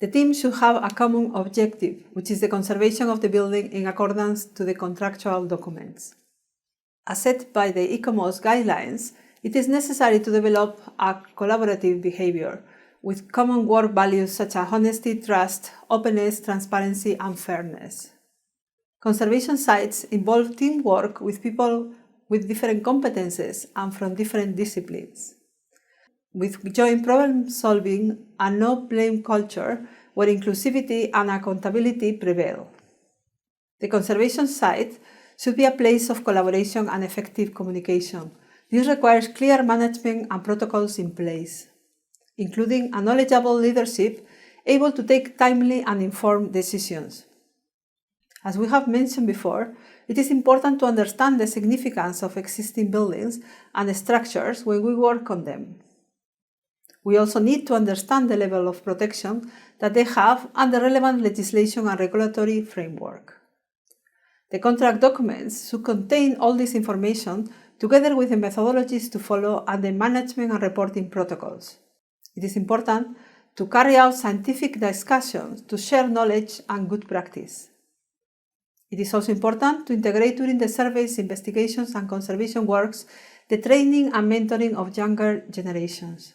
The team should have a common objective, which is the conservation of the building in accordance to the contractual documents. As set by the ICOMOS guidelines, it is necessary to develop a collaborative behavior with common work values such as honesty, trust, openness, transparency, and fairness. Conservation sites involve teamwork with people with different competences and from different disciplines, with joint problem-solving and no-blame culture where inclusivity and accountability prevail. The conservation site should be a place of collaboration and effective communication. This requires clear management and protocols in place, including a knowledgeable leadership able to take timely and informed decisions. As we have mentioned before, it is important to understand the significance of existing buildings and structures when we work on them. We also need to understand the level of protection that they have and the relevant legislation and regulatory framework. The contract documents should contain all this information together with the methodologies to follow and the management and reporting protocols. It is important to carry out scientific discussions to share knowledge and good practice. It is also important to integrate during the surveys, investigations, and conservation works the training and mentoring of younger generations.